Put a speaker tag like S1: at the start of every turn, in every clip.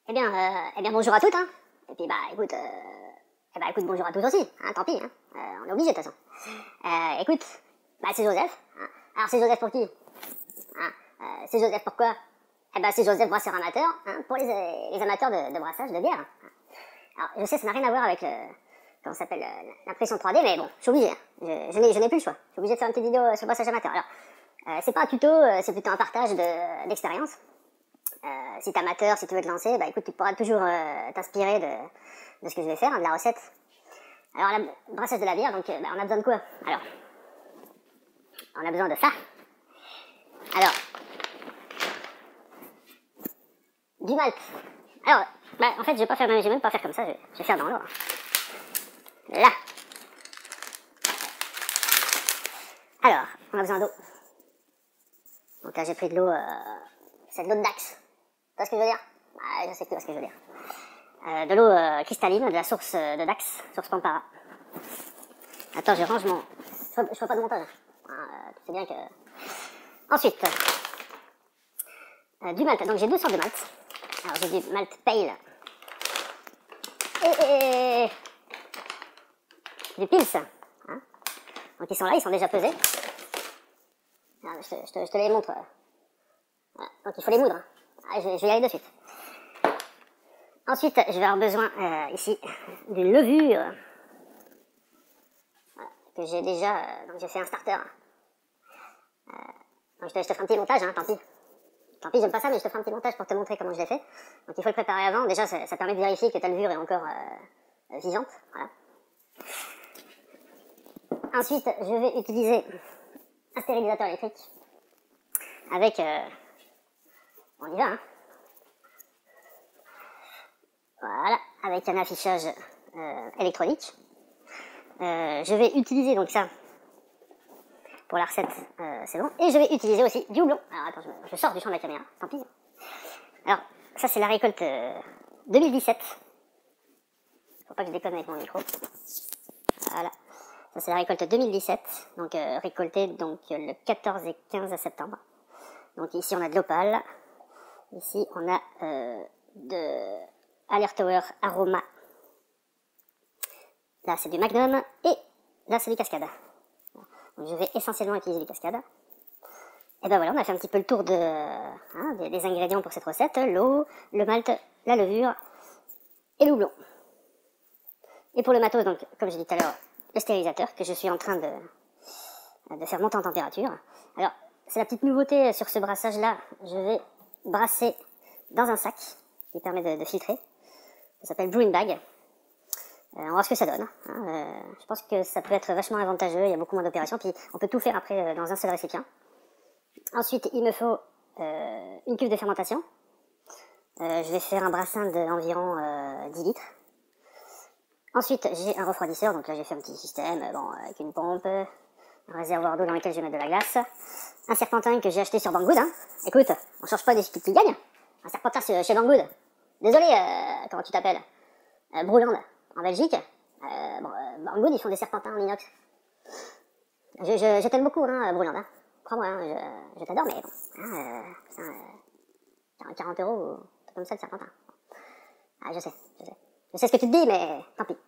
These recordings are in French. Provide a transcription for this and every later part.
S1: Eh bien bonjour à toutes, hein. Et puis écoute, écoute bonjour à tous aussi, hein, tant pis, hein. On est obligé de toute façon. Écoute, c'est Joseph, hein. Alors c'est Joseph pour qui, hein? C'est Joseph pourquoi? C'est Joseph brasseur amateur, hein, pour les amateurs de brassage de bière. Hein. Alors je sais, ça n'a rien à voir avec comment ça s'appelle, l'impression 3D, mais bon, je suis obligé, hein. Je n'ai plus le choix. Je suis obligé de faire une petite vidéo sur le brassage amateur. Alors, c'est pas un tuto, c'est plutôt un partage d'expérience. Si t'es amateur, si tu veux te lancer, écoute, tu pourras toujours t'inspirer de ce que je vais faire, hein, de la recette. Alors, le brassage de la bière, donc on a besoin de quoi? Alors, on a besoin de ça. Alors, du malt. Alors, en fait, je vais même pas faire comme ça, je vais faire dans l'ordre. Là. Alors, on a besoin d'eau. Donc là, j'ai pris de l'eau, c'est de l'eau de Dax. Tu vois ce que je veux dire? Je sais que tu vois ce que je veux dire. De l'eau cristalline, de la source de Dax, source Pampara. Attends, je range mon... Je fais pas de montage. Tu sais bien que... Ensuite, du malt. Donc j'ai deux sortes de malt. Alors j'ai du malt pale et du pils. Hein, donc ils sont là, ils sont déjà pesés. Alors, je te les montre. Voilà. Donc il faut les moudre. Je vais y aller de suite. Ensuite, je vais avoir besoin ici d'une levure. Voilà, que j'ai déjà... donc j'ai fait un starter. Donc je te ferai un petit montage, hein, tant pis. Tant pis, j'aime pas ça, mais je te ferai un petit montage pour te montrer comment je l'ai fait. Donc il faut le préparer avant. Déjà, ça permet de vérifier que ta levure est encore vivante. Voilà. Ensuite, je vais utiliser un stérilisateur électrique avec... on y va, hein. Voilà, avec un affichage électronique. Je vais utiliser donc ça pour la recette, c'est bon. Et je vais utiliser aussi du houblon. Alors attends, je sors du champ de la caméra, tant pis. Alors, ça c'est la récolte 2017. Faut pas que je déconne avec mon micro. Voilà. Ça c'est la récolte 2017, donc récoltée donc le 14 et 15 septembre. Donc ici on a de l'opale. Ici on a de Alert Tower Aroma. Là c'est du Magnum et là c'est du Cascade. Donc je vais essentiellement utiliser du Cascade. Et ben voilà, on a fait un petit peu le tour des ingrédients pour cette recette. L'eau, le malt, la levure et le houblon. Et pour le matos, donc comme j'ai dit tout à l'heure, le stérilisateur que je suis en train de faire monter en température. Alors c'est la petite nouveauté sur ce brassage là, je vais brasser dans un sac qui permet de filtrer. Ça s'appelle Brewing Bag. On va voir ce que ça donne. Je pense que ça peut être vachement avantageux, il y a beaucoup moins d'opérations, puis on peut tout faire après dans un seul récipient. Ensuite, il me faut une cuve de fermentation. Je vais faire un brassin d'environ 10 litres. Ensuite, j'ai un refroidisseur, donc là j'ai fait un petit système avec une pompe, un réservoir d'eau dans lequel je vais mettre de la glace, un serpentin que j'ai acheté sur Banggood. Écoute, on change pas des trucs qui gagnent. Un serpentin chez Banggood. Désolé, comment tu t'appelles? Brouland, en Belgique. Banggood, ils font des serpentins en inox. Je t'aime beaucoup, hein, Brouland. Hein. Crois-moi, hein, je t'adore, mais bon, 40 € ou comme ça, le serpentin. Je sais. Je sais ce que tu te dis, mais tant pis.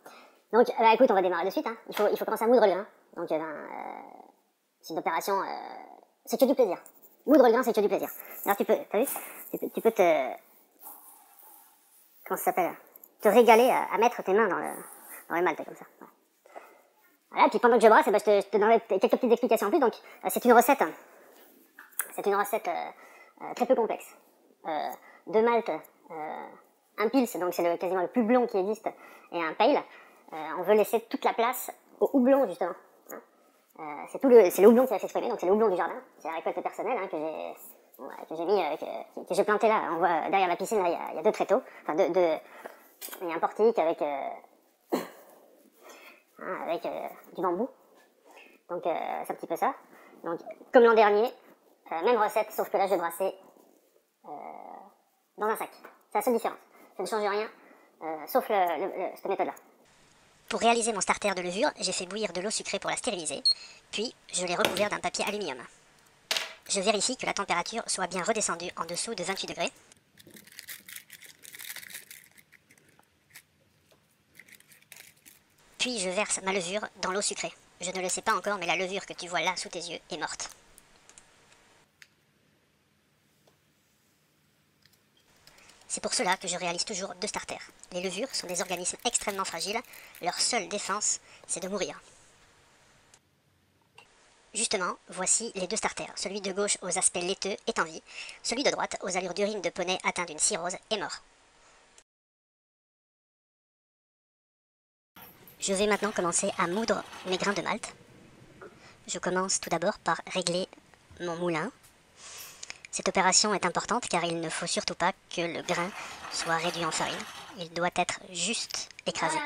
S1: Donc, écoute, on va démarrer de suite. Hein. Il faut commencer à moudre le grain. Donc, c'est une opération, c'est que du plaisir. Moudre le grain, c'est que du plaisir. Alors, t'as vu? Tu peux comment ça s'appelle? Te régaler à mettre tes mains dans le malt, comme ça. Voilà, puis pendant que je brasse, je te donnerai quelques petites explications en plus. Donc, c'est une recette. C'est une recette très peu complexe. De malt, un pils, donc c'est quasiment le plus blond qui existe, et un pale. On veut laisser toute la place au houblon, justement. C'est le houblon qui va s'exprimer, donc c'est le houblon du jardin. C'est la récolte personnelle que j'ai mis, que j'ai planté là. On voit derrière la piscine, là, il y a deux tréteaux. Enfin, il y a un portique avec du bambou. Donc c'est un petit peu ça. Donc comme l'an dernier, même recette, sauf que là je vais brasser dans un sac. C'est la seule différence. Ça ne change rien, sauf cette méthode-là.
S2: Pour réaliser mon starter de levure, j'ai fait bouillir de l'eau sucrée pour la stériliser, puis je l'ai recouvert d'un papier aluminium. Je vérifie que la température soit bien redescendue en dessous de 28 degrés. Puis je verse ma levure dans l'eau sucrée. Je ne le sais pas encore, mais la levure que tu vois là sous tes yeux est morte. C'est pour cela que je réalise toujours 2 starters. Les levures sont des organismes extrêmement fragiles, leur seule défense, c'est de mourir. Justement, voici les 2 starters. Celui de gauche aux aspects laiteux est en vie, celui de droite aux allures d'urine de poney atteint d'une cirrhose est mort. Je vais maintenant commencer à moudre mes grains de malt. Je commence tout d'abord par régler mon moulin. Cette opération est importante car il ne faut surtout pas que le grain soit réduit en farine. Il doit être juste écrasé.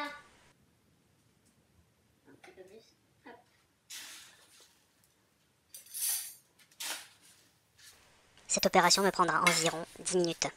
S2: Cette opération me prendra environ 10 minutes.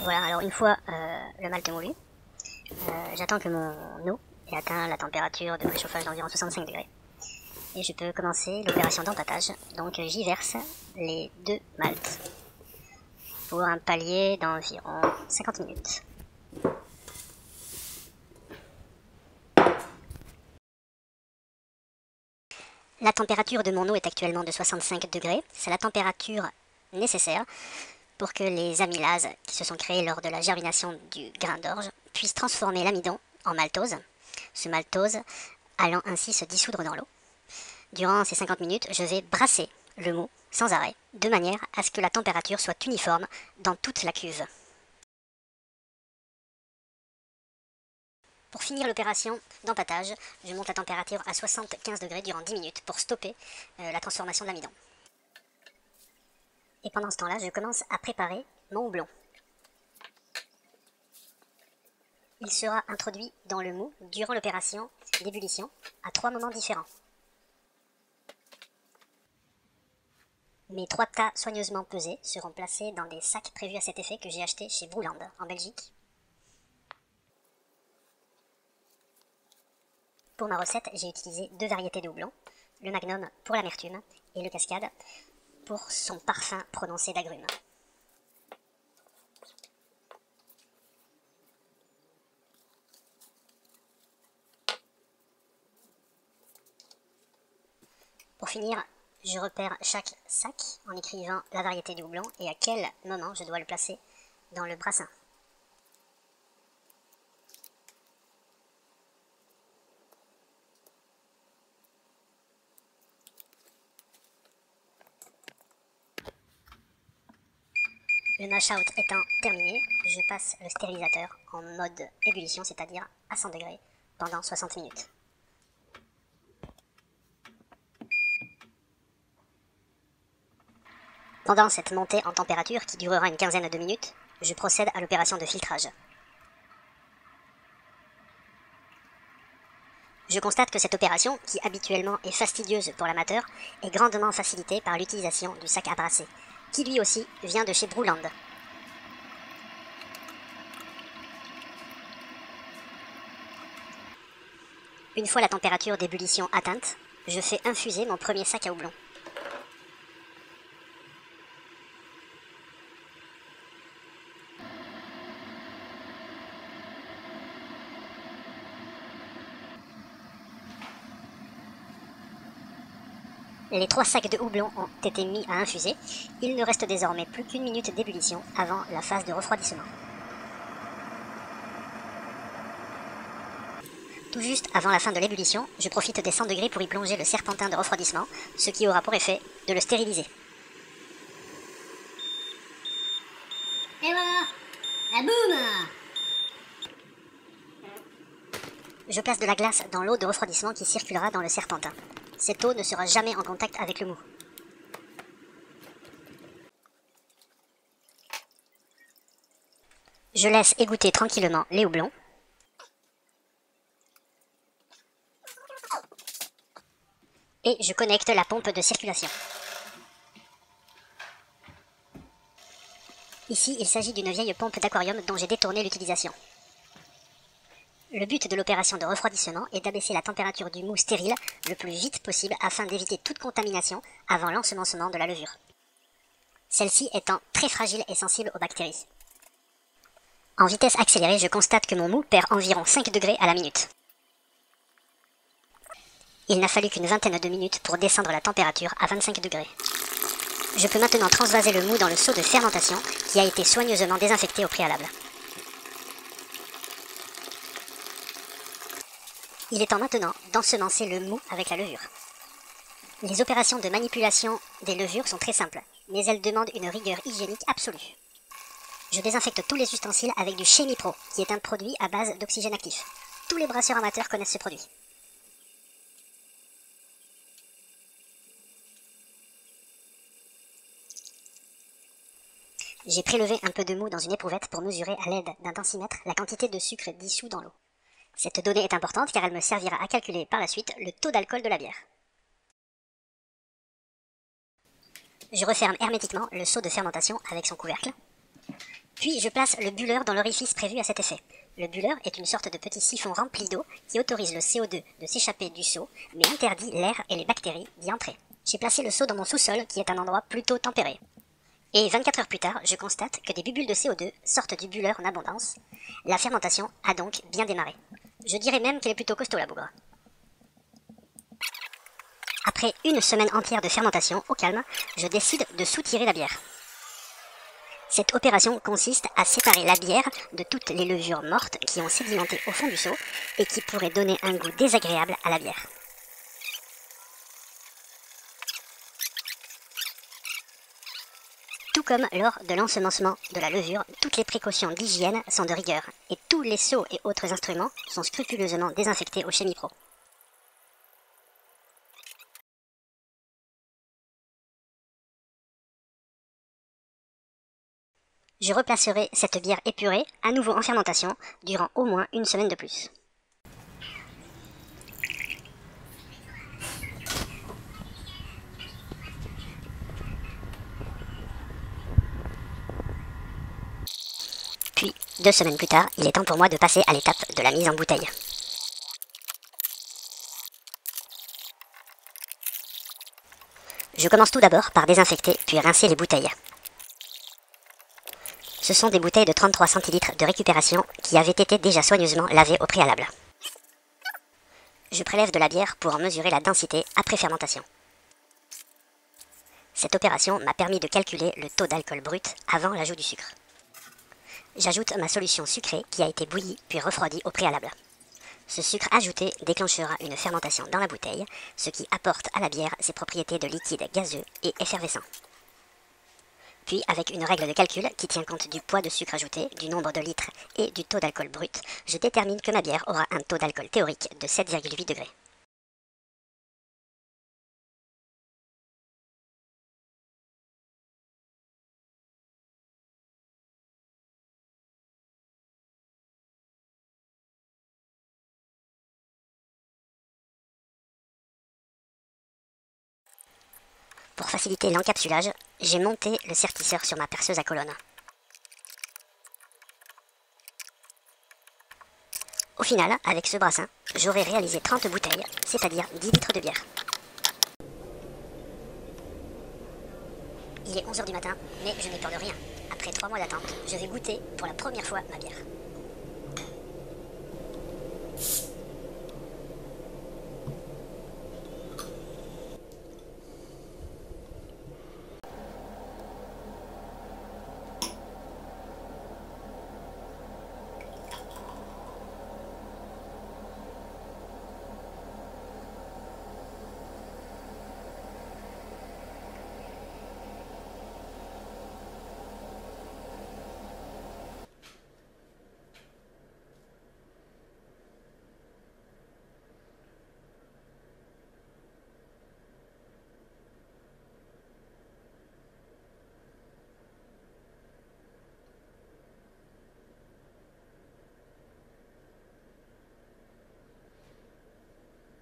S2: Voilà, alors une fois le malt moulu, j'attends que mon eau ait atteint la température de préchauffage d'environ 65 degrés. Et je peux commencer l'opération d'empâtage. Donc j'y verse les 2 maltes pour un palier d'environ 50 minutes. La température de mon eau est actuellement de 65 degrés. C'est la température nécessaire pour que les amylases qui se sont créées lors de la germination du grain d'orge puissent transformer l'amidon en maltose, ce maltose allant ainsi se dissoudre dans l'eau. Durant ces 50 minutes, je vais brasser le mou sans arrêt, de manière à ce que la température soit uniforme dans toute la cuve. Pour finir l'opération d'empâtage, je monte la température à 75 degrés durant 10 minutes pour stopper la transformation de l'amidon. Et pendant ce temps-là, je commence à préparer mon houblon. Il sera introduit dans le mou durant l'opération d'ébullition à 3 moments différents. Mes 3 tas soigneusement pesés seront placés dans des sacs prévus à cet effet que j'ai achetés chez Brouland en Belgique. Pour ma recette, j'ai utilisé 2 variétés de houblon, le Magnum pour l'amertume et le Cascade pour son parfum prononcé d'agrumes. Pour finir, je repère chaque sac en écrivant la variété du houblon et à quel moment je dois le placer dans le brassin. Le mash-out étant terminé, je passe le stérilisateur en mode ébullition, c'est-à-dire à 100 degrés, pendant 60 minutes. Pendant cette montée en température qui durera une quinzaine de minutes, je procède à l'opération de filtrage. Je constate que cette opération, qui habituellement est fastidieuse pour l'amateur, est grandement facilitée par l'utilisation du sac à brasser, qui lui aussi vient de chez Brouland. Une fois la température d'ébullition atteinte, je fais infuser mon premier sac à houblon. Les 3 sacs de houblon ont été mis à infuser. Il ne reste désormais plus qu'une minute d'ébullition avant la phase de refroidissement. Tout juste avant la fin de l'ébullition, je profite des 100 degrés pour y plonger le serpentin de refroidissement, ce qui aura pour effet de le stériliser.
S1: Et voilà, la boum!
S2: Je place de la glace dans l'eau de refroidissement qui circulera dans le serpentin. Cette eau ne sera jamais en contact avec le mou. Je laisse égoutter tranquillement les houblons. Et je connecte la pompe de circulation. Ici, il s'agit d'une vieille pompe d'aquarium dont j'ai détourné l'utilisation. Le but de l'opération de refroidissement est d'abaisser la température du mou stérile le plus vite possible afin d'éviter toute contamination avant l'ensemencement de la levure. Celle-ci étant très fragile et sensible aux bactéries. En vitesse accélérée, je constate que mon mou perd environ 5 degrés à la minute. Il n'a fallu qu'une vingtaine de minutes pour descendre la température à 25 degrés. Je peux maintenant transvaser le mou dans le seau de fermentation qui a été soigneusement désinfecté au préalable. Il est temps maintenant d'ensemencer le mou avec la levure. Les opérations de manipulation des levures sont très simples, mais elles demandent une rigueur hygiénique absolue. Je désinfecte tous les ustensiles avec du Chemipro, qui est un produit à base d'oxygène actif. Tous les brasseurs amateurs connaissent ce produit. J'ai prélevé un peu de mou dans une éprouvette pour mesurer à l'aide d'un densimètre la quantité de sucre dissous dans l'eau. Cette donnée est importante car elle me servira à calculer par la suite le taux d'alcool de la bière. Je referme hermétiquement le seau de fermentation avec son couvercle. Puis je place le bulleur dans l'orifice prévu à cet effet. Le bulleur est une sorte de petit siphon rempli d'eau qui autorise le CO2 de s'échapper du seau, mais interdit l'air et les bactéries d'y entrer. J'ai placé le seau dans mon sous-sol qui est un endroit plutôt tempéré. Et 24 heures plus tard, je constate que des bulles de CO2 sortent du bulleur en abondance. La fermentation a donc bien démarré. Je dirais même qu'elle est plutôt costaud la bougre. Après une semaine entière de fermentation au calme, je décide de soutirer la bière. Cette opération consiste à séparer la bière de toutes les levures mortes qui ont sédimenté au fond du seau et qui pourraient donner un goût désagréable à la bière. Tout comme lors de l'ensemencement de la levure, toutes les précautions d'hygiène sont de rigueur et tous les seaux et autres instruments sont scrupuleusement désinfectés au Chemipro. Je replacerai cette bière épurée à nouveau en fermentation durant au moins une semaine de plus. Puis, 2 semaines plus tard, il est temps pour moi de passer à l'étape de la mise en bouteille. Je commence tout d'abord par désinfecter puis rincer les bouteilles. Ce sont des bouteilles de 33 centilitres de récupération qui avaient été déjà soigneusement lavées au préalable. Je prélève de la bière pour en mesurer la densité après fermentation. Cette opération m'a permis de calculer le taux d'alcool brut avant l'ajout du sucre. J'ajoute ma solution sucrée qui a été bouillie puis refroidie au préalable. Ce sucre ajouté déclenchera une fermentation dans la bouteille, ce qui apporte à la bière ses propriétés de liquide gazeux et effervescent. Puis, avec une règle de calcul qui tient compte du poids de sucre ajouté, du nombre de litres et du taux d'alcool brut, je détermine que ma bière aura un taux d'alcool théorique de 7,8 degrés. Pour faciliter l'encapsulage, j'ai monté le sertisseur sur ma perceuse à colonne. Au final, avec ce brassin, j'aurai réalisé 30 bouteilles, c'est-à-dire 10 litres de bière. Il est 11 h du matin, mais je n'ai peur de rien. Après 3 mois d'attente, je vais goûter pour la première fois ma bière.